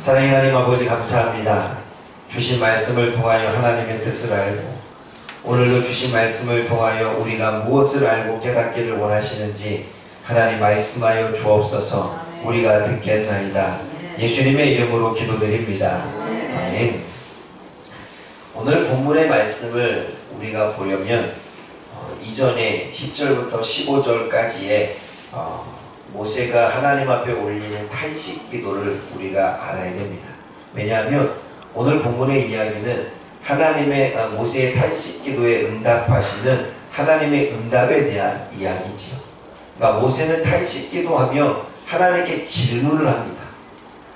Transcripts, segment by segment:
사랑의 하나님 아버지 감사합니다. 주신 말씀을 통하여 하나님의 뜻을 알고 오늘도 주신 말씀을 통하여 우리가 무엇을 알고 깨닫기를 원하시는지 하나님 말씀하여 주옵소서. 우리가 듣겠나이다. 예수님의 이름으로 기도드립니다. 아멘. 오늘 본문의 말씀을 우리가 보려면 이전에 10절부터 15절까지의 모세가 하나님 앞에 올리는 탄식 기도를 우리가 알아야 됩니다. 왜냐하면 오늘 본문의 이야기는 하나님의 모세의 탄식 기도에 응답하시는 하나님의 응답에 대한 이야기지요. 그러니까 모세는 탄식 기도하며 하나님께 질문을 합니다.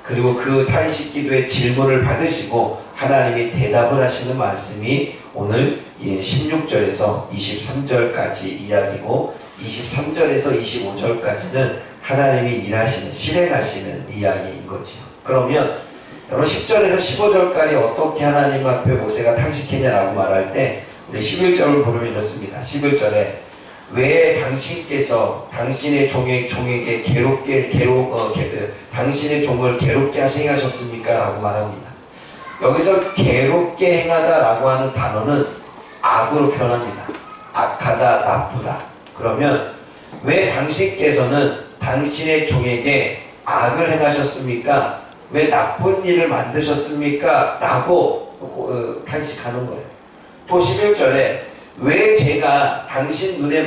그리고 그 탄식 기도의 질문을 받으시고 하나님이 대답을 하시는 말씀이 오늘 16절에서 23절까지 이야기고 23절에서 25절까지는 하나님이 일하시는, 실행하시는 이야기인 거죠. 그러면 여러분 10절에서 15절까지 어떻게 하나님 앞에 모세가 탄식했냐라고 말할 때 우리 11절을 보면 이렇습니다. 11절에 왜 당신께서 당신의 종에게 당신의 종을 괴롭게 행하셨습니까? 라고 말합니다. 여기서 괴롭게 행하다 라고 하는 단어는 악으로 표현합니다. 악하다, 나쁘다. 그러면 왜 당신께서는 당신의 종에게 악을 행하셨습니까? 왜 나쁜 일을 만드셨습니까? 라고 탄식하는 거예요. 또 11절에 왜 제가 당신 눈에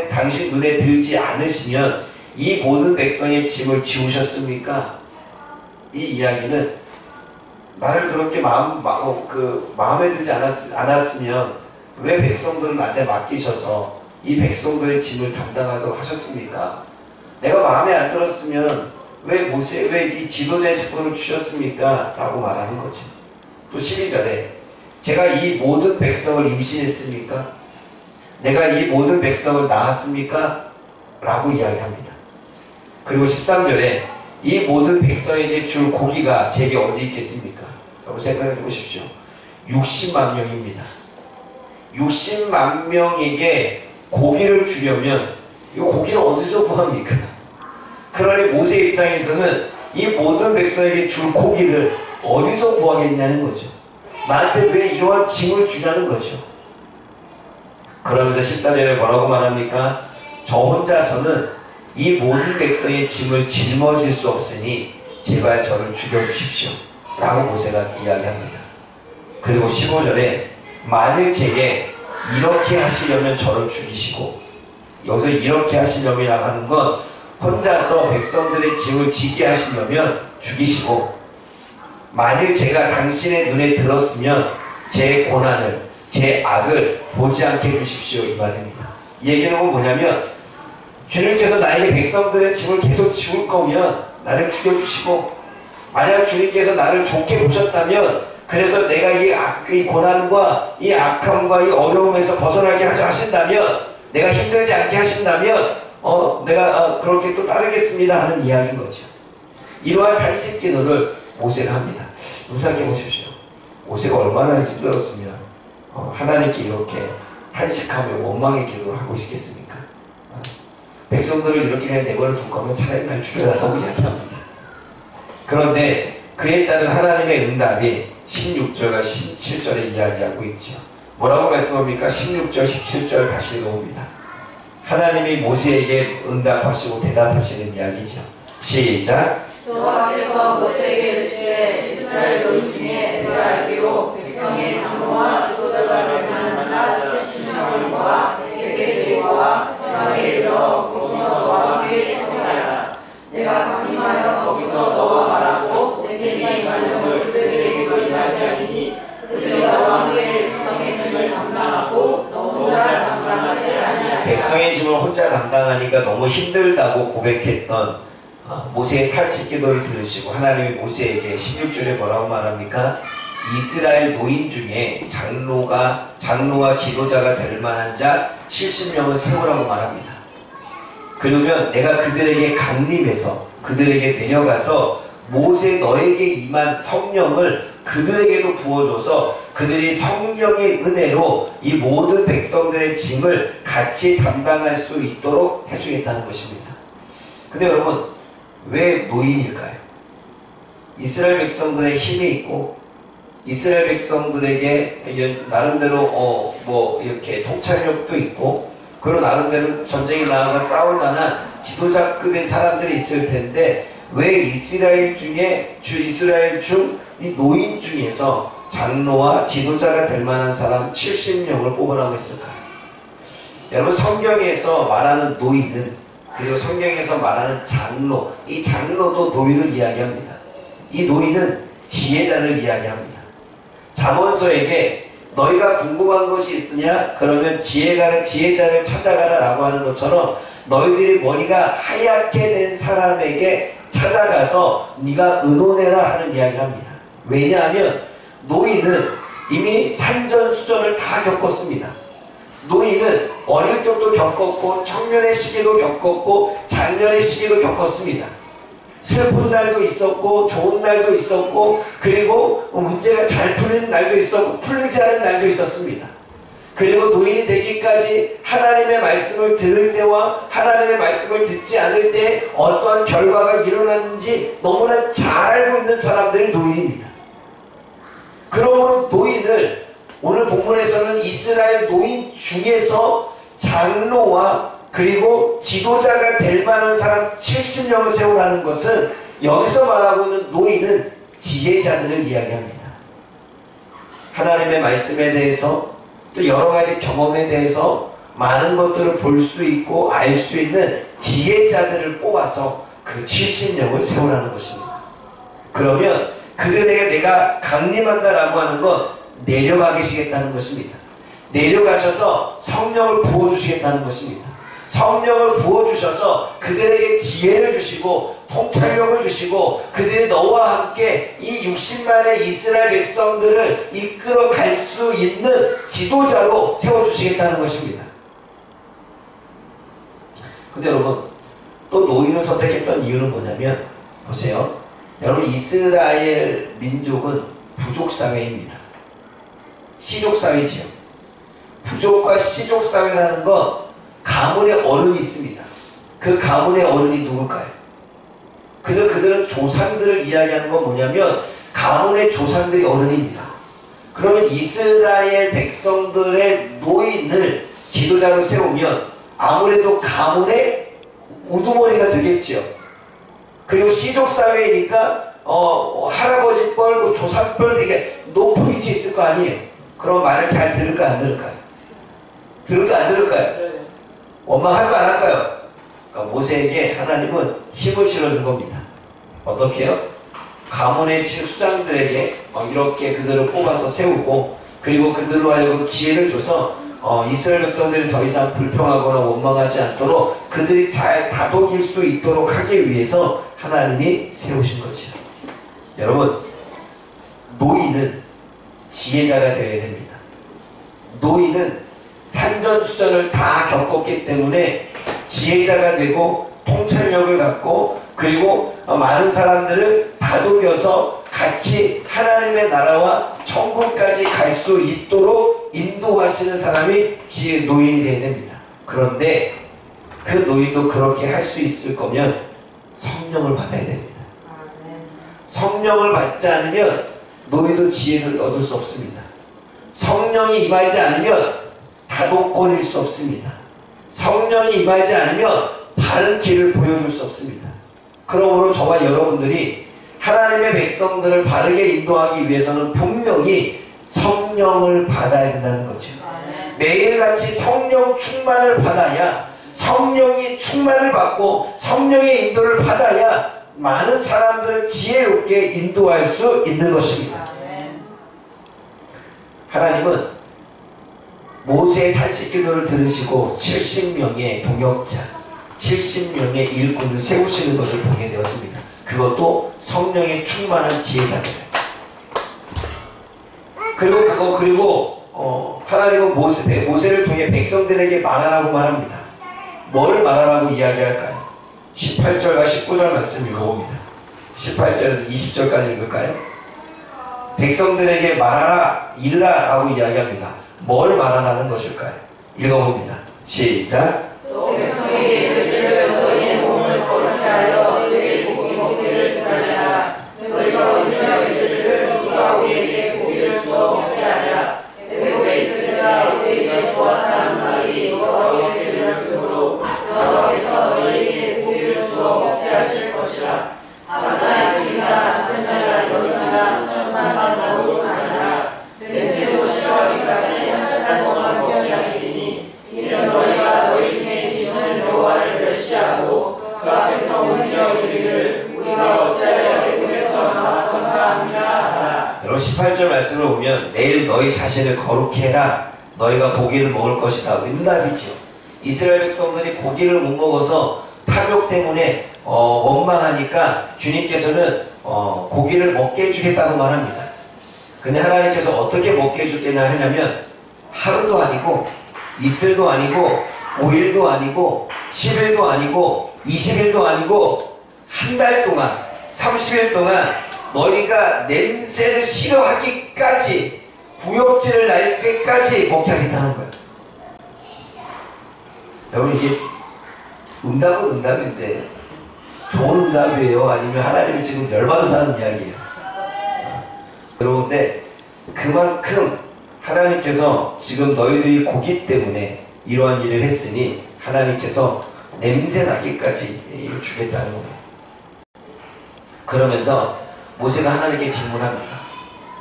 당신 눈에 들지 않으시면 이 모든 백성의 짐을 지우셨습니까? 이 이야기는 나를 그렇게 마음에 들지 않았으면 왜 백성들을 나한테 맡기셔서 이 백성들의 짐을 담당하도록 하셨습니까? 내가 마음에 안 들었으면 왜 이 지도자의 직분을 주셨습니까? 라고 말하는 거죠. 또 12절에 제가 이 모든 백성을 임신했습니까? 내가 이 모든 백성을 낳았습니까? 라고 이야기합니다. 그리고 13절에 이 모든 백성에게 줄 고기가 제게 어디 있겠습니까? 여러분 생각해 보십시오. 60만 명입니다. 60만 명에게 고기를 주려면 이 고기를 어디서 구합니까? 그러니 모세 입장에서는 이 모든 백성에게 줄 고기를 어디서 구하겠냐는 거죠. 나한테 왜 이러한 짐을 주냐는 거죠. 그러면서 14절에 뭐라고 말합니까? 저 혼자서는 이 모든 백성의 짐을 짊어질 수 없으니 제발 저를 죽여주십시오 라고 모세가 이야기합니다. 그리고 15절에 만일 제게 이렇게 하시려면 저를 죽이시고, 여기서 이렇게 하시려면 하는 건 혼자서 백성들의 짐을 지게 하시려면 죽이시고, 만일 제가 당신의 눈에 들었으면 제 고난을, 제 악을 보지 않게 해주십시오 이 말입니다. 이 얘기는 뭐냐면 주님께서 나에게 백성들의 짐을 계속 지울 거면 나를 죽여주시고, 만약 주님께서 나를 좋게 보셨다면 그래서 내가 이 고난과 이 악함과 이 어려움에서 벗어나게 하신다면, 내가 힘들지 않게 하신다면 내가 그렇게 또 따르겠습니다 하는 이야기인 거죠. 이러한 탄식 기도를 모세가 합니다. 생각해 보십시오. 모세가 얼마나 힘들었으면 하나님께 이렇게 탄식하며 원망의 기도를 하고 있겠습니까? 백성들을 이렇게 그냥 내버려 둘 거면 차라리 날 죽여달라고 이야기합니다. 그런데 그에 따른 하나님의 응답이 16절과 17절에 이야기하고 있죠. 뭐라고 말씀합니까? 16절, 17절 다시 읽어봅니다. 하나님이 모세에게 응답하시고 대답하시는 이야기죠. 시작. 여호와께서 모세에게 이르시되 이스라엘 노인 중에 내가 알기로 백성의 장로와 지도자가 될 만한 자 70명을 모아 내게 데리고 와 내게 이르러 거기서 너와 함께 있으라. 내가 강림하여 거기서 너와 말하고 내게 네 말씀을 그들에게 말하리니 그들이 너와 함께 백성의 짐을 담당하고 너 혼자 담당하지 아니하리라. 백성의 짐을 혼자 담당하니까 너무 힘들다고 고백했던 모세의 탄식 기도를 들으시고 하나님이 모세에게 16절에 뭐라고 말합니까? 이스라엘 노인 중에 장로와 지도자가 될 만한 자 70명을 세우라고 말합니다. 그러면 내가 그들에게 강림해서 그들에게 내려가서 모세 너에게 임한 성령을 그들에게도 부어줘서 그들이 성령의 은혜로 이 모든 백성들의 짐을 같이 담당할 수 있도록 해주겠다는 것입니다. 근데 여러분 왜 노인일까요? 이스라엘 백성들의 힘이 있고 이스라엘 백성들에게 나름대로 이렇게 통찰력도 있고 그리고 나름대로 전쟁에 나아가 싸울 만한 지도자급의 사람들이 있을 텐데 왜 이스라엘 중 이 노인 중에서 장로와 지도자가 될 만한 사람 70명을 뽑으라고 했을까요? 여러분 성경에서 말하는 노인은 그리고 성경에서 말하는 장로, 이 장로도 노인을 이야기합니다. 이 노인은 지혜자를 이야기합니다. 잠언서에게 너희가 궁금한 것이 있으냐? 그러면 지혜자를 찾아가라 라고 하는 것처럼 너희들이 머리가 하얗게 된 사람에게 찾아가서 네가 의논해라 하는 이야기를 합니다. 왜냐하면 노인은 이미 산전수전을 다 겪었습니다. 노인은 어릴 적도 겪었고 청년의 시기도 겪었고 장년의 시기도 겪었습니다. 슬픈 날도 있었고 좋은 날도 있었고 그리고 문제가 잘 풀리는 날도 있었고 풀리지 않은 날도 있었습니다. 그리고 노인이 되기까지 하나님의 말씀을 들을 때와 하나님의 말씀을 듣지 않을 때 어떠한 결과가 일어났는지 너무나 잘 알고 있는 사람들이 노인입니다. 그러므로 노인을 오늘 본문에서는 이스라엘 노인 중에서 장로와 그리고 지도자가 될 만한 사람 70명을 세우라는 것은 여기서 말하고 있는 노인은 지혜자들을 이야기합니다. 하나님의 말씀에 대해서 또 여러가지 경험에 대해서 많은 것들을 볼 수 있고 알 수 있는 지혜자들을 뽑아서 그 70명을 세우라는 것입니다. 그러면 그들에게 내가 강림한다라고 하는 건 내려가 계시겠다는 것입니다. 내려가셔서 성령을 부어주시겠다는 것입니다. 성령을 부어주셔서 그들에게 지혜를 주시고 통찰력을 주시고 그들이 너와 함께 이 60만의 이스라엘 백성들을 이끌어 갈 수 있는 지도자로 세워주시겠다는 것입니다. 근데 여러분 또 노인을 선택했던 이유는 뭐냐면 보세요. 여러분 이스라엘 민족은 부족사회입니다. 시족사회지요. 부족과 시족사회라는 건 가문의 어른이 있습니다. 그 가문의 어른이 누굴까요? 그들은 조상들을 이야기하는 건 뭐냐면 가문의 조상들이 어른입니다. 그러면 이스라엘 백성들의 노인을 지도자로 세우면 아무래도 가문의 우두머리가 되겠죠. 그리고 시족사회이니까 할아버지 뻘, 조상 뻘 이게 높은 위치에 있을 거 아니에요. 그럼 말을 잘 들을까 안 들을까요? 들을까 안 들을까요? 원망할까 안 할까요? 그러니까 모세에게 하나님은 힘을 실어준 겁니다. 어떻게 해요? 가문의 수장들에게 이렇게 그들을 뽑아서 세우고 그리고 그들로 하여금 지혜를 줘서 이스라엘 백성들이 더 이상 불평하거나 원망하지 않도록 그들이 잘 다독일 수 있도록 하기 위해서 하나님이 세우신 거죠. 여러분 노인은 지혜자가 되어야 됩니다. 노인은 산전수전을 다 겪었기 때문에 지혜자가 되고 통찰력을 갖고 그리고 많은 사람들을 다독여서 같이 하나님의 나라와 천국까지 갈 수 있도록 인도하시는 사람이 노인이 되어야 됩니다. 그런데 그 노인도 그렇게 할 수 있을 거면 성령을 받아야 됩니다. 성령을 받지 않으면 노인도 지혜를 얻을 수 없습니다. 성령이 임하지 않으면 다독거릴 수 없습니다. 성령이 임하지 않으면 바른 길을 보여줄 수 없습니다. 그러므로 저와 여러분들이 하나님의 백성들을 바르게 인도하기 위해서는 분명히 성령을 받아야 된다는 거죠. 매일같이 성령 충만을 받아야 성령이 충만을 받고 성령의 인도를 받아야 많은 사람들을 지혜롭게 인도할 수 있는 것입니다. 하나님은 모세의 탄식기도를 들으시고 70명의 동역자, 70명의 일꾼을 세우시는 것을 보게 되었습니다. 그것도 성령의 충만한 지혜자들. 그리고 하나님은 모세를 통해 백성들에게 말하라고 말합니다. 뭘 말하라고 이야기할까요? 18절과 19절 말씀 읽어봅니다. 18절에서 20절까지 읽을까요? 백성들에게 말하라, 이르라 라고 이야기합니다. 뭘 말하라는 것일까요? 읽어봅니다. 시작. 또 백성에게 이르기를 너희의 몸을 거룩히 하여 너희의 고기 먹기를 기다리라. 너희가 하실 것이라. 바다의 길이나 세상이나 여기나 천만만 먹을 아니라 렌즈도 싫어하기까지 한 달 동안 경계하시리니 이는 너희가 너희 중에 계시는 여호와를 멸시하고 그 앞에서 울며 이르기를 우리가 어찌하여 애굽에서 나왔던가 하느냐 하라. 여러분 18절 말씀을 보면 내일 너희 자신을 거룩히 해라. 너희가 고기를 먹을 것이다. 응답이죠. 이스라엘 백성들이 고기를 못 먹어서 탐욕 때문에 원망하니까 주님께서는 고기를 먹게 해주겠다고 말합니다. 근데 하나님께서 어떻게 먹게 해주겠냐 하냐면 하루도 아니고 이틀도 아니고 5일도 아니고 10일도 아니고 20일도 아니고 한 달 동안 30일 동안 너희가 냄새를 싫어하기까지 구역질을 날 때까지 먹게 하겠다는 거예요. 여러분 이게 응답은 응답인데 좋은 응답이에요? 아니면 하나님이 지금 열받아서 하는 이야기예요? 여러분 근데 그만큼 하나님께서 지금 너희들이 고기 때문에 이러한 일을 했으니 하나님께서 냄새 나기까지 주겠다는 거예요. 그러면서 모세가 하나님께 질문합니다.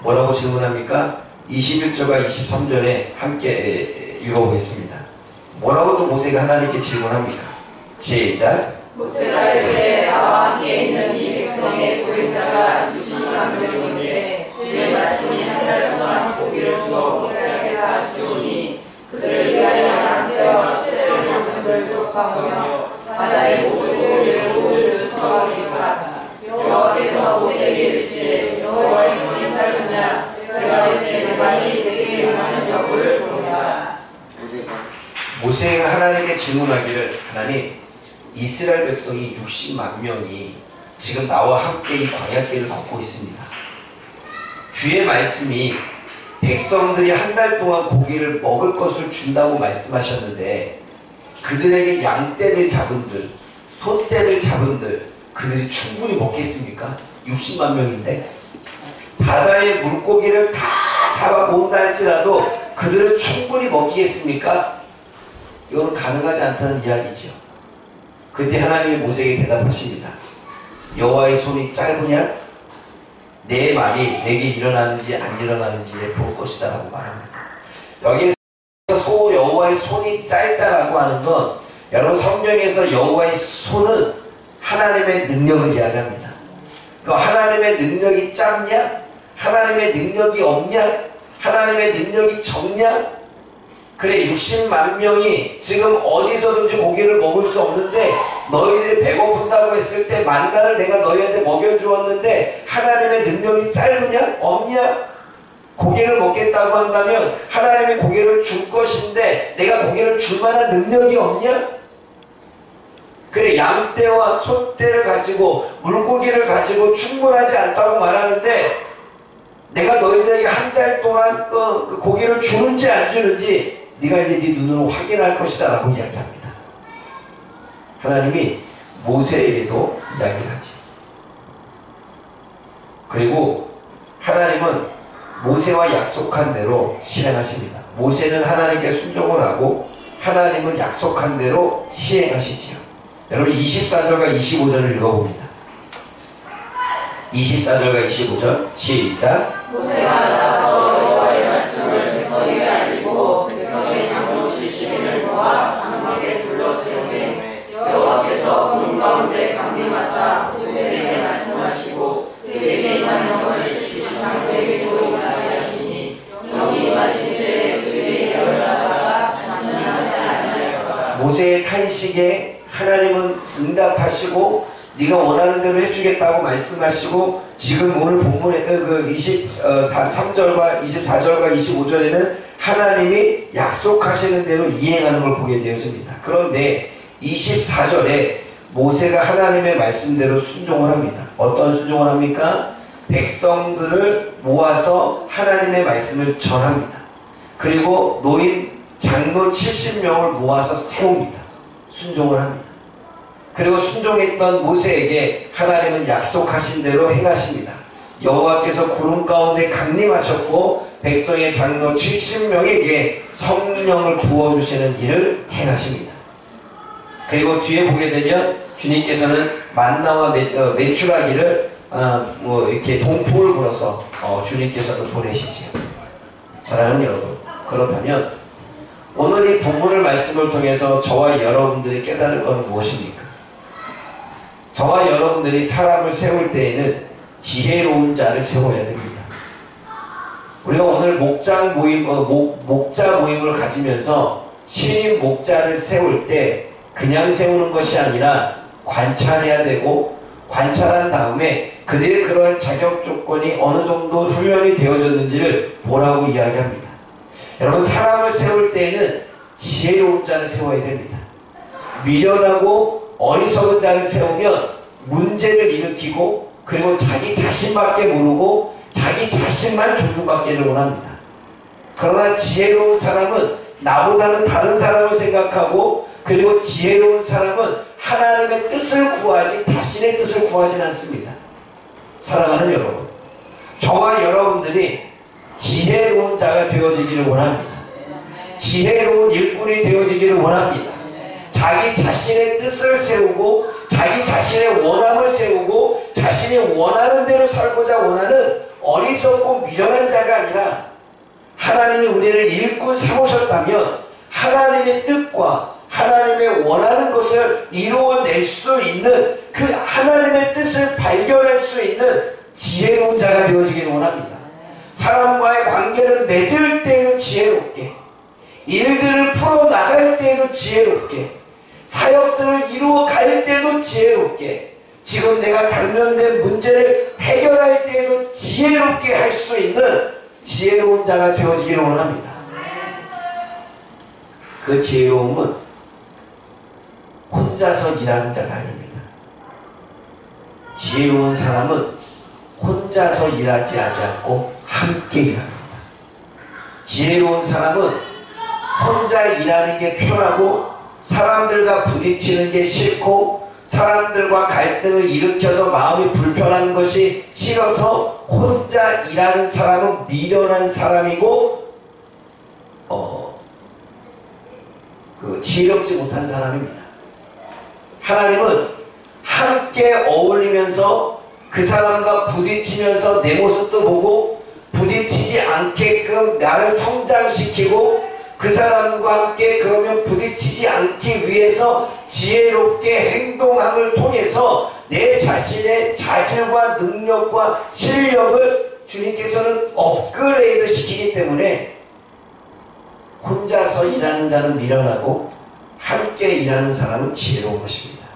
뭐라고 질문합니까? 21절과 23절에 함께 읽어보겠습니다. 뭐라고 또 모세가 하나님께 질문합니까? 시작. 모세가 이르되 나와 함께 있는 이 백성의 보행자가 60만 명인데 주의 말씀이 한 달 동안 고기를 주어 먹게 하겠다 하시오니 그들을 위하여 양떼와 새를 잡은들 족하며 바다의 모든 고기를 모두 처하리라. 여호와께서 모세에게 이르시되 여호와의 손이 짧으냐 내가 이제 내 말이 내게 임하는 여부를 보리라. 모세가 하나님께 질문하기를 하나님 이스라엘 백성이 60만 명이 지금 나와 함께 이 광야길을 걷고 있습니다. 주의 말씀이 백성들이 한 달 동안 고기를 먹을 것을 준다고 말씀하셨는데 그들에게 양떼를 잡은들 소떼를 잡은들 그들이 충분히 먹겠습니까? 60만 명인데 바다의 물고기를 다 잡아본다 할지라도 그들은 충분히 먹이겠습니까? 이건 가능하지 않다는 이야기죠. 그때 하나님이 모세에게 대답하십니다. 여호와의 손이 짧으냐? 내 말이 내게 일어나는지 안 일어나는지 볼 것이다 라고 말합니다. 여기에서 여호와의 손이 짧다라고 하는 건 여러분 성경에서 여호와의 손은 하나님의 능력을 이야기합니다. 그 하나님의 능력이 짧냐? 하나님의 능력이 없냐? 하나님의 능력이 적냐? 그래 60만 명이 지금 어디서든지 고기를 먹을 수 없는데 너희들이 배고픈다고 했을 때 만나를 내가 너희한테 먹여주었는데 하나님의 능력이 짧으냐? 없냐? 고기를 먹겠다고 한다면 하나님이 고기를 줄 것인데 내가 고기를 줄 만한 능력이 없냐? 그래 양떼와 소떼를 가지고 물고기를 가지고 충분하지 않다고 말하는데 내가 너희들에게 한 달 동안 그 고기를 주는지 안 주는지 네가 이제 네 눈으로 확인할 것이다 라고 이야기합니다. 하나님이 모세에게도 이야기를 하지. 그리고 하나님은 모세와 약속한 대로 실행하십니다. 모세는 하나님께 순종을 하고 하나님은 약속한 대로 시행하시지요. 여러분 24절과 25절을 읽어봅니다. 24절과 25절 시작. 모세가 나서 여호와의 말씀을 백성에게 알리고 백성의 장로 70인을 모아 장막에 불러세우매 여호와께서 구름 가운데 강림하사 모세에게 말씀하시고 그에게 임한 영을 70장로에게도 임하게 하시니 영이 임하신 때에 그에게 열나다가 자신하지 아니하였다. 모세의 탄식에 하나님은 응답하시고 네가 원하는 대로 해주겠다고 말씀하시고 지금 오늘 본문에 그 23절과 24절과 25절에는 하나님이 약속하시는 대로 이행하는 걸 보게 되어집니다. 그런데 24절에 모세가 하나님의 말씀대로 순종을 합니다. 어떤 순종을 합니까? 백성들을 모아서 하나님의 말씀을 전합니다. 그리고 노인 장로 70명을 모아서 세웁니다. 순종을 합니다. 그리고 순종했던 모세에게 하나님은 약속하신 대로 행하십니다. 여호와께서 구름 가운데 강림하셨고 백성의 장로 70명에게 성령을 부어주시는 일을 행하십니다. 그리고 뒤에 보게 되면 주님께서는 만나와 메추라기를 이렇게 동풍을 불어서 주님께서는 보내시지요. 사랑하는 여러분, 그렇다면 오늘 이 본문을 말씀을 통해서 저와 여러분들이 깨달을 것은 무엇입니까? 저와 여러분들이 사람을 세울 때에는 지혜로운 자를 세워야 됩니다. 우리가 오늘 목자 모임을 가지면서 신임 목자를 세울 때 그냥 세우는 것이 아니라 관찰해야 되고, 관찰한 다음에 그들의 그러한 자격 조건이 어느 정도 훈련이 되어졌는지를 보라고 이야기합니다. 여러분, 사람을 세울 때에는 지혜로운 자를 세워야 됩니다. 미련하고 어리석은 자를 세우면 문제를 일으키고, 그리고 자기 자신밖에 모르고 자기 자신만 존중받기를 원합니다. 그러나 지혜로운 사람은 나보다는 다른 사람을 생각하고, 그리고 지혜로운 사람은 하나님의 뜻을 구하지 자신의 뜻을 구하진 않습니다. 사랑하는 여러분, 저와 여러분들이 지혜로운 자가 되어지기를 원합니다. 지혜로운 일꾼이 되어지기를 원합니다. 자기 자신의 뜻을 세우고 자기 자신의 원함을 세우고 자신이 원하는 대로 살고자 원하는 어리석고 미련한 자가 아니라, 하나님이 우리를 일꾼 삼으셨다면 하나님의 뜻과 하나님의 원하는 것을 이루어낼 수 있는, 그 하나님의 뜻을 발견할 수 있는 지혜로운 자가 되어지기를 원합니다. 사람과의 관계를 맺을 때에도 지혜롭게, 일들을 풀어나갈 때에도 지혜롭게, 사역들을 이루어갈 때도 지혜롭게, 지금 내가 당면된 문제를 해결할 때에도 지혜롭게 할 수 있는 지혜로운 자가 되어지기를 원합니다. 그 지혜로움은 혼자서 일하는 자가 아닙니다. 지혜로운 사람은 혼자서 일하지 않고 함께 일합니다. 지혜로운 사람은 혼자 일하는 게 편하고, 사람들과 부딪히는 게 싫고, 사람들과 갈등을 일으켜서 마음이 불편한 것이 싫어서 혼자 일하는 사람은 미련한 사람이고, 지혜롭지 못한 사람입니다. 하나님은 함께 어울리면서 그 사람과 부딪히면서 내 모습도 보고, 부딪히지 않게끔 나를 성장시키고, 그 사람과 함께 그러면 부딪히지 않기 위해서 지혜롭게 행동함을 통해서 내 자신의 자질과 능력과 실력을 주님께서는 업그레이드 시키기 때문에, 혼자서 일하는 자는 미련하고 함께 일하는 사람은 지혜로운 것입니다.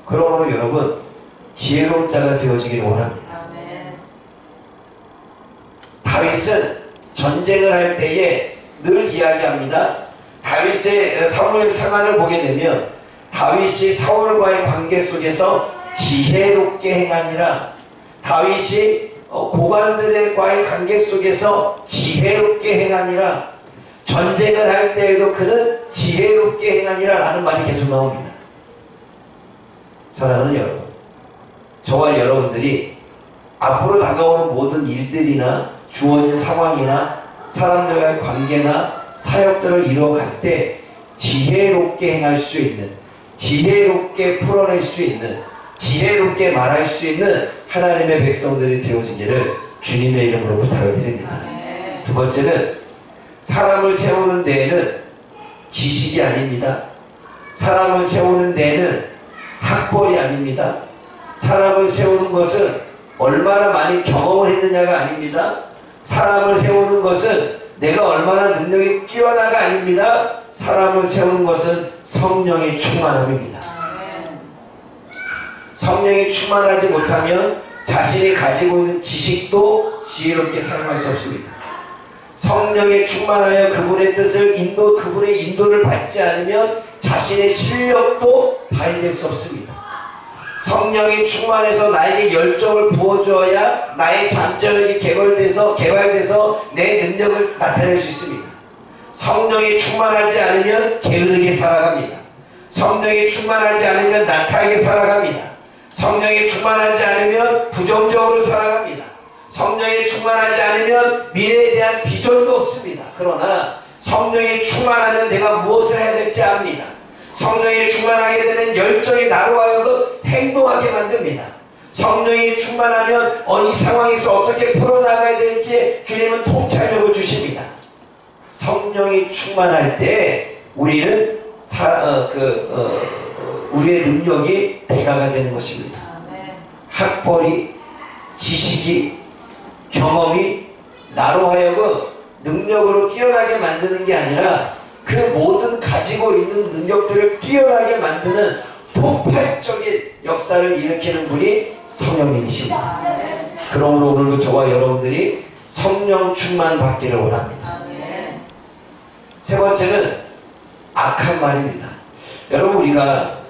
그러므로 여러분, 지혜로운 자가 되어지기를 원합니다. 다윗은 전쟁을 할 때에 늘 이야기합니다. 다윗의 사무엘 상한을 보게 되면 다윗이 사울과의 관계 속에서 지혜롭게 행하니라, 다윗이 고관들과의 관계 속에서 지혜롭게 행하니라, 전쟁을 할 때에도 그는 지혜롭게 행하니라 라는 말이 계속 나옵니다. 사랑하는 여러분, 저와 여러분들이 앞으로 다가오는 모든 일들이나 주어진 상황이나 사람들과의 관계나 사역들을 이루어갈 때 지혜롭게 행할 수 있는, 지혜롭게 풀어낼 수 있는, 지혜롭게 말할 수 있는 하나님의 백성들이 되어지기를 주님의 이름으로 부탁을 드립니다. 두 번째는, 사람을 세우는 데에는 지식이 아닙니다. 사람을 세우는 데에는 학벌이 아닙니다. 사람을 세우는 것은 얼마나 많이 경험을 했느냐가 아닙니다. 사람을 세우는 것은 내가 얼마나 능력이 뛰어나가 아닙니다. 사람을 세우는 것은 성령의 충만함입니다. 성령이 충만하지 못하면 자신이 가지고 있는 지식도 지혜롭게 사용할 수 없습니다. 성령에 충만하여 그분의 뜻을 그분의 인도를 받지 않으면 자신의 실력도 발휘될 수 없습니다. 성령이 충만해서 나에게 열정을 부어주어야 나의 잠재력이 개발돼서 내 능력을 나타낼 수 있습니다. 성령이 충만하지 않으면 게으르게 살아갑니다. 성령이 충만하지 않으면 낙하게 살아갑니다. 성령이 충만하지 않으면 부정적으로 살아갑니다. 성령이 충만하지 않으면 미래에 대한 비전도 없습니다. 그러나 성령이 충만하면 내가 무엇을 해야 될지 압니다. 성령이 충만하게 되면 열정이 나로 하여금 행동하게 만듭니다. 성령이 충만하면 이 상황에서 어떻게 풀어나가야 될지 주님은 통찰력을 주십니다. 성령이 충만할 때 우리는 우리의 능력이 배가가 되는 것입니다. 학벌이, 지식이, 경험이 나로 하여금 능력으로 뛰어나게 만드는 게 아니라 그 모든 가지고 있는 능력들을 뛰어나게 만드는 폭발적인 역사를 일으키는 분이 성령님이십니다. 그러므로 오늘도 저와 여러분들이 성령 충만 받기를 원합니다. 세 번째는 악한 말입니다. 여러분, 우리가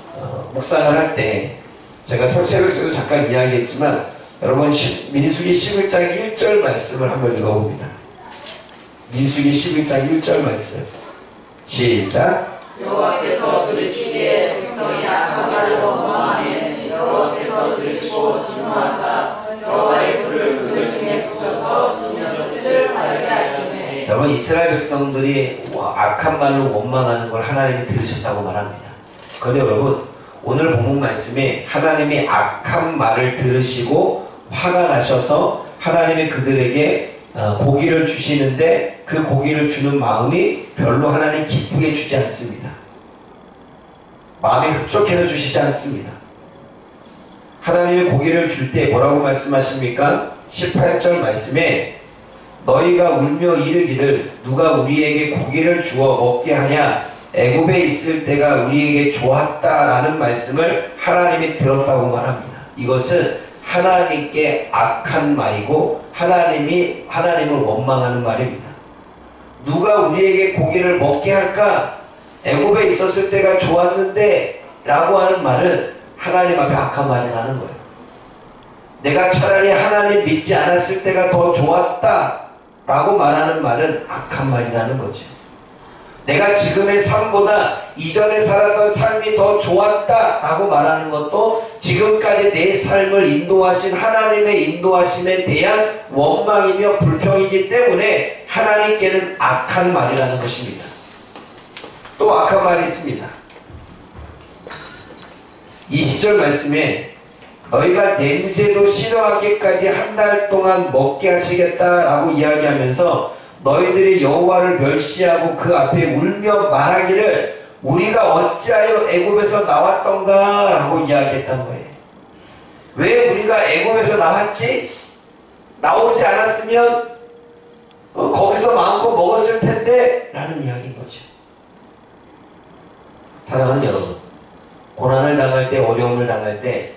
묵상을 할 때 제가 새벽에도 잠깐 이야기했지만 여러분 민수기 11장 1절 말씀을 한번 읽어봅니다. 민수기 11장 1절 말씀 시작. 여호와께서 들으시기에 백성이 악한 말을 원망하면 여호와께서 들으시고 진노하사 여호와의 불을 그들 중에 붙여서 진노의 뜻을 사르게 하시네. 여러분, 이스라엘 백성들이 악한 말로 원망하는 걸 하나님이 들으셨다고 말합니다. 그런데 여러분, 오늘 본문 말씀에 하나님이 악한 말을 들으시고 화가 나셔서 하나님이 그들에게 고기를 주시는데 그 고기를 주는 마음이 별로 하나님 기쁘게 주지 않습니다. 마음이 흡족해서 주시지 않습니다. 하나님이 고기를 줄 때 뭐라고 말씀하십니까? 18절 말씀에 너희가 울며 이르기를 누가 우리에게 고기를 주어 먹게 하냐, 애굽에 있을 때가 우리에게 좋았다라는 말씀을 하나님이 들었다고 말합니다. 이것은 하나님께 악한 말이고 하나님을 원망하는 말입니다. 누가 우리에게 고기를 먹게 할까? 애굽에 있었을 때가 좋았는데 라고 하는 말은 하나님 앞에 악한 말이 나는 거예요. 내가 차라리 하나님 믿지 않았을 때가 더 좋았다 라고 말하는 말은 악한 말이 나는 거죠. 내가 지금의 삶보다 이전에 살았던 삶이 더 좋았다 라고 말하는 것도 지금까지 내 삶을 인도하신 하나님의 인도하심에 대한 원망이며 불평이기 때문에 하나님께는 악한 말이라는 것입니다. 또 악한 말이 있습니다. 20절 말씀에 너희가 냄새도 싫어하기까지 한 달 동안 먹게 하시겠다라고 이야기하면서 너희들이 여호와를 멸시하고 그 앞에 울며 말하기를 우리가 어찌하여 애굽에서 나왔던가 라고 이야기했다는 거예요. 왜 우리가 애굽에서 나왔지? 나오지 않았으면 거기서 마음껏 먹었을 텐데 라는 이야기인 거죠. 사랑하는 여러분, 고난을 당할 때, 어려움을 당할 때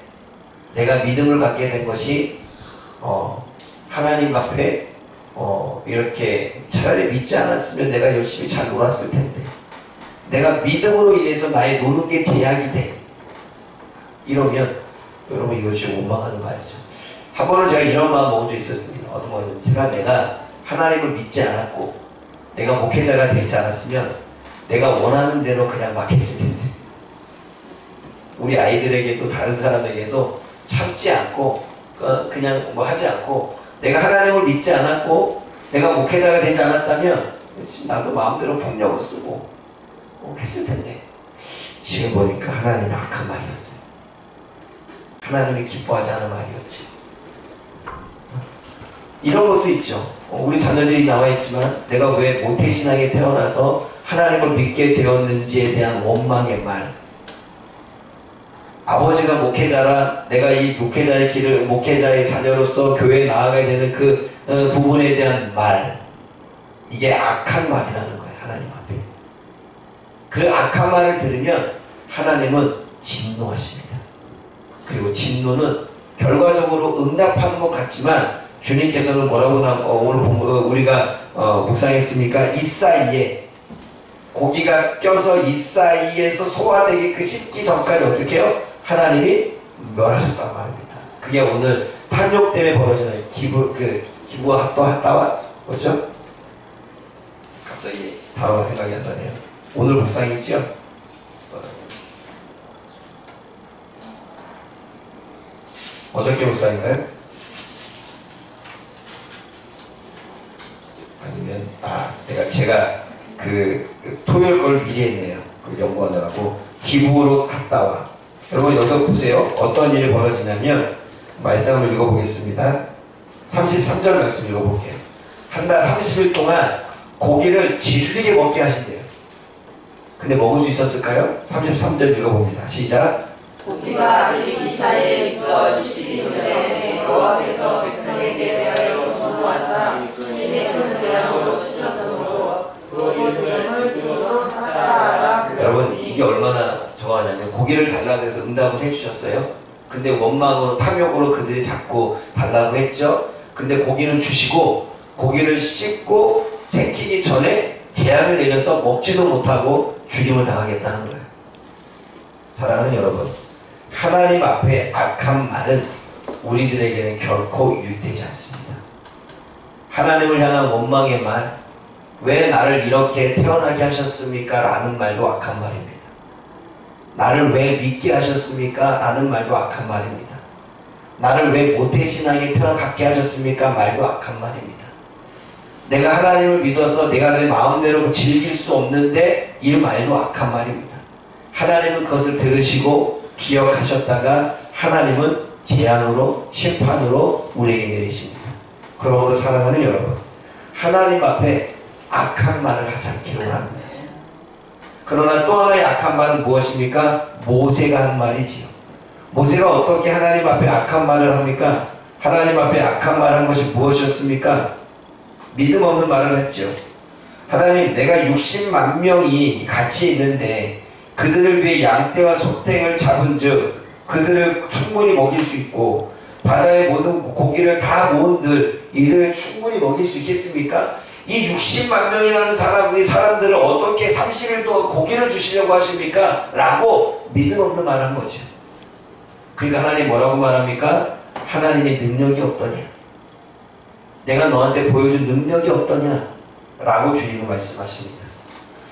내가 믿음을 갖게 된 것이 하나님 앞에 이렇게 차라리 믿지 않았으면 내가 열심히 잘 놀았을 텐데 내가 믿음으로 인해서 나의 노는 게 제약이 돼. 이러면 여러분 이것이 원망하는 말이죠. 한 번은 제가 이런 마음 먹은 적 있었습니다. 어떤 거냐면 내가 하나님을 믿지 않았고 내가 목회자가 되지 않았으면 내가 원하는 대로 그냥 막 했을 텐데 우리 아이들에게도 다른 사람에게도 참지 않고 그냥 뭐 하지 않고 내가 하나님을 믿지 않았고 내가 목회자가 되지 않았다면 나도 마음대로 폭력을 쓰고 했을 텐데 지금 보니까 하나님의 악한 말이었어요. 하나님이 기뻐하지 않은 말이었죠. 이런 것도 있죠. 우리 자녀들이 나와 있지만 내가 왜 모태신앙에 태어나서 하나님을 믿게 되었는지에 대한 원망의 말. 아버지가 목회자라 내가 이 목회자의 길을 목회자의 자녀로서 교회에 나아가야 되는 그 부분에 대한 말. 이게 악한 말이라는 거예요. 하나님 앞에. 그 악한 말을 들으면 하나님은 진노하십니다. 그리고 진노는 결과적으로 응답하는 것 같지만 주님께서는 뭐라고 오늘 우리가 묵상했습니까? 이 사이에 고기가 껴서 이 사이에서 소화되기 씹기 전까지 어떻게 해요? 하나님이 멸하셨단 말입니다. 그게 오늘 탐욕 때문에 벌어지는 기부와 합도와 뭐죠? 갑자기 단어가 생각이 안 나네요. 오늘 묵상이지요? 어저께 묵상인가요? 아니면 제가 토요일 걸 미리 했네요. 연구하느라고 기부로 갔다와. 여러분 여기서 보세요. 어떤 일이 벌어지냐면 말씀 한번 읽어보겠습니다. 33절 말씀 읽어볼게요. 한 달 30일 동안 고기를 질리게 먹게 하신대요. 근데 먹을 수 있었을까요? 33절 읽어봅니다. 시작. 고기가 아직 이 사이에 있어 10일 전에 여호와께서 백성에게 대하여 전하사 심히 큰 재앙으로 치셨으므로 그 이름을 기도로 하라. 여러분 이게 얼마나 좋아하냐면 고기를 달라고 해서 응답을 해주셨어요. 근데 원망으로 탐욕으로 그들이 자꾸 달라고 했죠. 근데 고기는 주시고 고기를 씹고 생기기 전에 재앙을 내려서 먹지도 못하고 죽임을 당하겠다는 거예요. 사랑하는 여러분, 하나님 앞에 악한 말은 우리들에게는 결코 유익되지 않습니다. 하나님을 향한 원망의 말, 왜 나를 이렇게 태어나게 하셨습니까? 라는 말도 악한 말입니다. 나를 왜 믿게 하셨습니까? 라는 말도 악한 말입니다. 나를 왜 모태신앙에 태어나게 하셨습니까? 말도 악한 말입니다. 내가 하나님을 믿어서 내가 내 마음대로 즐길 수 없는데 이 말도 악한 말입니다. 하나님은 그것을 들으시고 기억하셨다가 하나님은 재앙으로 심판으로 우리에게 내리십니다. 그러므로 사랑하는 여러분, 하나님 앞에 악한 말을 하지 않기를 원합니다. 그러나 또 하나의 악한 말은 무엇입니까? 모세가 한 말이지요. 모세가 어떻게 하나님 앞에 악한 말을 합니까? 하나님 앞에 악한 말을 한 것이 무엇이었습니까? 믿음 없는 말을 했죠. 하나님, 내가 60만 명이 같이 있는데 그들을 위해 양떼와 소탱을 잡은 즉 그들을 충분히 먹일 수 있고 바다의 모든 고기를 다 모은들 이들을 충분히 먹일 수 있겠습니까? 이 60만 명이라는 사람들을 어떻게 30일 동안 고기를 주시려고 하십니까? 라고 믿음 없는 말을 한 거죠. 그러니까 하나님 뭐라고 말합니까? 하나님의 능력이 없더냐? 내가 너한테 보여준 능력이 없더냐? 라고 주님은 말씀하십니다.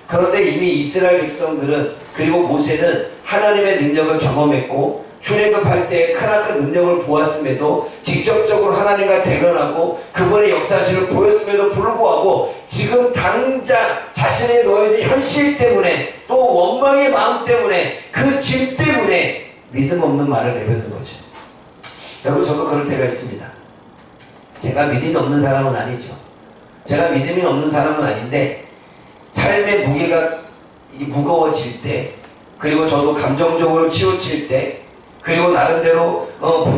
그런데 이미 이스라엘 백성들은 그리고 모세는 하나님의 능력을 경험했고 출애굽할 때 크나큰 능력을 보았음에도 직접적으로 하나님과 대면하고 그분의 역사실을 보였음에도 불구하고 지금 당장 자신의 놓여진 현실 때문에 또 원망의 마음 때문에 그 짐 때문에 믿음 없는 말을 내뱉는 거죠. 여러분 저도 그럴 때가 있습니다. 제가 믿음이 없는 사람은 아니죠. 제가 믿음이 없는 사람은 아닌데 삶의 무게가 무거워질 때 그리고 저도 감정적으로 치우칠 때 그리고 나름대로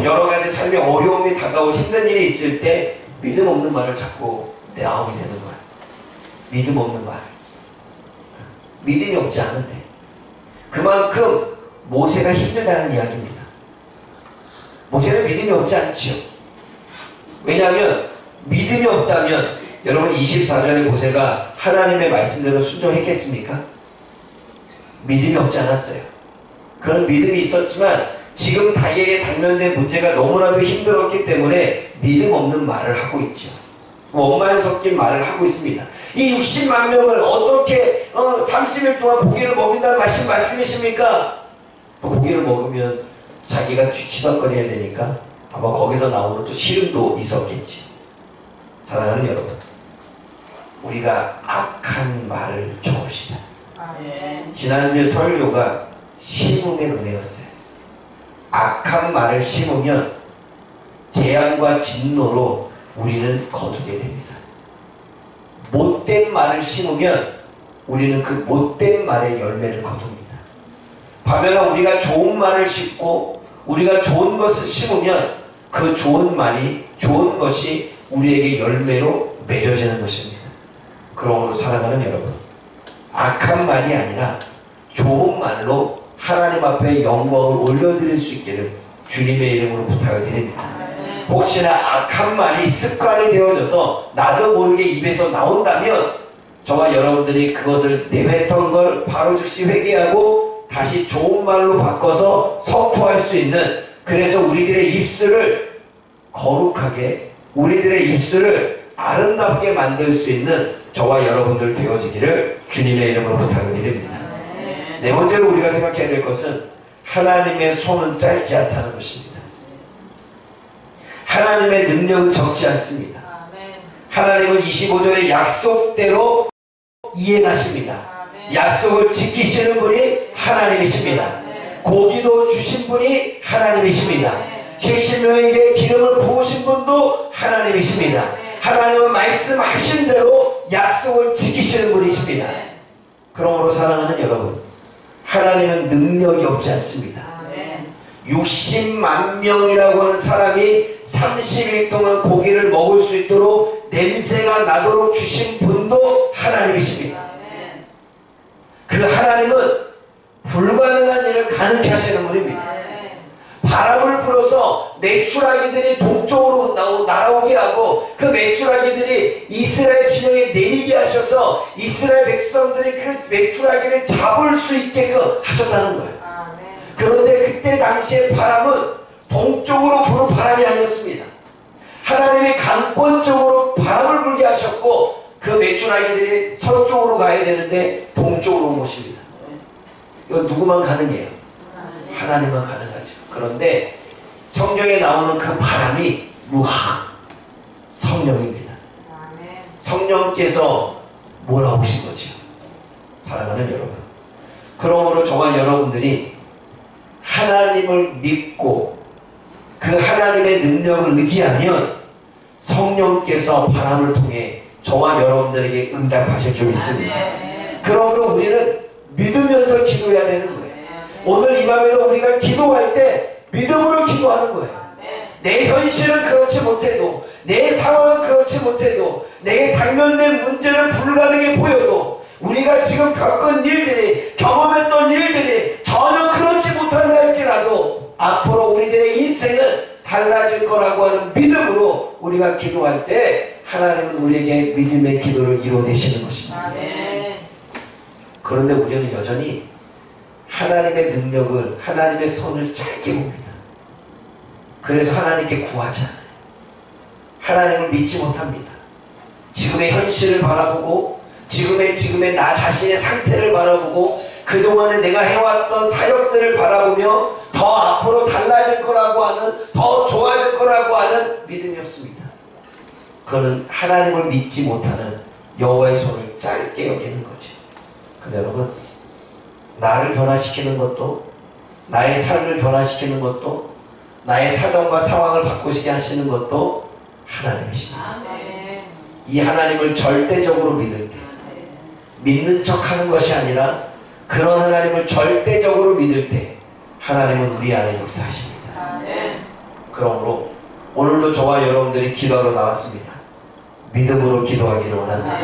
여러 가지 삶의 어려움이 다가올 힘든 일이 있을 때 믿음 없는 말을 자꾸 내어오게 되는 거야. 믿음 없는 말. 믿음이 없지 않은데 그만큼 모세가 힘들다는 이야기입니다. 모세는 믿음이 없지 않지요. 왜냐하면 믿음이 없다면 여러분 24절의 모세가 하나님의 말씀대로 순종했겠습니까? 믿음이 없지 않았어요. 그런 믿음이 있었지만 지금 자기에게 당면된 문제가 너무나도 힘들었기 때문에 믿음 없는 말을 하고 있죠. 원만 섞인 말을 하고 있습니다. 이 60만 명을 어떻게 30일 동안 고기를 먹인다는 말씀이십니까? 고기를 먹으면 자기가 뒤치덕거려야 되니까 아마 거기서 나오는 또 시름도 있었겠지. 사랑하는 여러분, 우리가 악한 말을 접읍시다. 지난주 설교가 심음의 은혜였어요. 악한 말을 심으면 재앙과 진노로 우리는 거두게 됩니다. 못된 말을 심으면 우리는 그 못된 말의 열매를 거둡니다. 반면에 우리가 좋은 말을 심고 우리가 좋은 것을 심으면 그 좋은 말이 좋은 것이 우리에게 열매로 맺어지는 것입니다. 그러므로 사랑하는 여러분, 악한 말이 아니라 좋은 말로 하나님 앞에 영광을 올려드릴 수 있기를 주님의 이름으로 부탁을 드립니다. 혹시나 악한 말이 습관이 되어져서 나도 모르게 입에서 나온다면 저와 여러분들이 그것을 내뱉던 걸 바로 즉시 회개하고 다시 좋은 말로 바꿔서 선포할 수 있는, 그래서 우리들의 입술을 거룩하게, 우리들의 입술을 아름답게 만들 수 있는 저와 여러분들 되어지기를 주님의 이름으로 부탁을 드립니다. 네 번째로 우리가 생각해야 될 것은 하나님의 손은 짧지 않다는 것입니다. 하나님의 능력은 적지 않습니다. 하나님은 25절의 약속대로 이행하십니다. 약속을 지키시는 분이 하나님이십니다. 고기도 주신 분이 하나님이십니다. 70명에게 기름을 부으신 분도 하나님이십니다. 하나님은 말씀하신 대로 약속을 지키시는 분이십니다. 그러므로 사랑하는 여러분, 하나님은 능력이 없지 않습니다. 60만 명이라고 하는 사람이 30일 동안 고기를 먹을 수 있도록 냄새가 나도록 주신 분도 하나님이십니다. 그 하나님은 불가능한 일을 가능케 하시는 분입니다. 바람을 불어서 메추라기들이 동쪽으로 날아오게 하고 그 메추라기들이 이스라엘 진영에 내리게 하셔서 이스라엘 백성들이 그 메추라기를 잡을 수 있게끔 하셨다는 거예요. 그런데 그때 당시의 바람은 동쪽으로 부는 바람이 아니었습니다. 하나님이 강권 쪽으로 바람을 불게 하셨고 그 메추라기들이 서쪽으로 가야 되는데 동쪽으로 온 것입니다. 이건 누구만 가능해요? 하나님만 가능하죠. 그런데 성경에 나오는 그 바람이 루하, 성령입니다. 성령께서 몰아오신 거죠. 사랑하는 여러분, 그러므로 저와 여러분들이 하나님을 믿고 그 하나님의 능력을 의지하면 성령께서 바람을 통해 저와 여러분들에게 응답하실 줄 믿습니다. 그러므로 우리는 믿으면서 기도해야 되는 거예요. 오늘 이 밤에도 우리가 기도할 때 믿음으로 기도하는 거예요. 내 현실은 그렇지 못해도, 내 상황은 그렇지 못해도, 내게 당면된 문제는 불가능해 보여도, 우리가 지금 겪은 일들이, 경험했던 일들이 전혀 그렇지 못한다 할지라도 앞으로 우리들의 인생은 달라질 거라고 하는 믿음으로 우리가 기도할 때 하나님은 우리에게 믿음의 기도를 이루어내시는 것입니다. 그런데 우리는 여전히 하나님의 능력을, 하나님의 손을 짧게 봅니다. 그래서 하나님께 구하지 않아요. 하나님을 믿지 못합니다. 지금의 현실을 바라보고 지금의 나 자신의 상태를 바라보고 그동안에 내가 해왔던 사역들을 바라보며 더 앞으로 달라질 거라고 하는, 더 좋아질 거라고 하는 믿음이 없습니다. 그는 하나님을 믿지 못하는 여호와의 손을 짧게 여기는 거죠. 근데 여러분, 나를 변화시키는 것도, 나의 삶을 변화시키는 것도, 나의 사정과 상황을 바꾸시게 하시는 것도 하나님이십니다. 이 하나님을 절대적으로 믿을 때, 믿는 척하는 것이 아니라 그런 하나님을 절대적으로 믿을 때 하나님은 우리 안에 역사하십니다. 그러므로 오늘도 저와 여러분들이 기도하러 나왔습니다. 믿음으로 기도하기를 원합니다.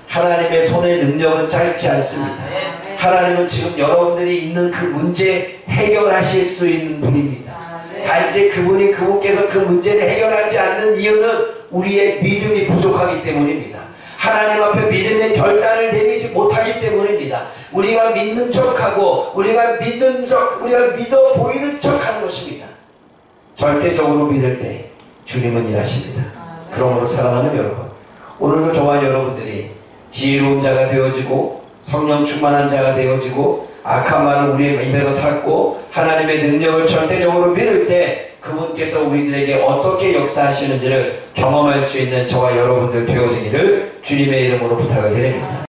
하나님의 손의 능력은 짧지 않습니다. 하나님은 지금 여러분들이 있는 그 문제 해결하실 수 있는 분입니다. 단지 그분께서 그 문제를 해결하지 않는 이유는 우리의 믿음이 부족하기 때문입니다. 하나님 앞에 믿음의 결단을 내리지 못하기 때문입니다. 우리가 믿는 척하고 우리가 믿어 보이는 척하는 것입니다. 절대적으로 믿을 때 주님은 일하십니다. 그러므로 사랑하는 여러분, 오늘도 저와 여러분들이 지혜로운 자가 되어지고 성령 충만한 자가 되어지고 악한 말을 우리의 입에서 탔고 하나님의 능력을 절대적으로 믿을 때 그분께서 우리들에게 어떻게 역사하시는지를 경험할 수 있는 저와 여러분들 되어지기를 주님의 이름으로 부탁을 드립니다.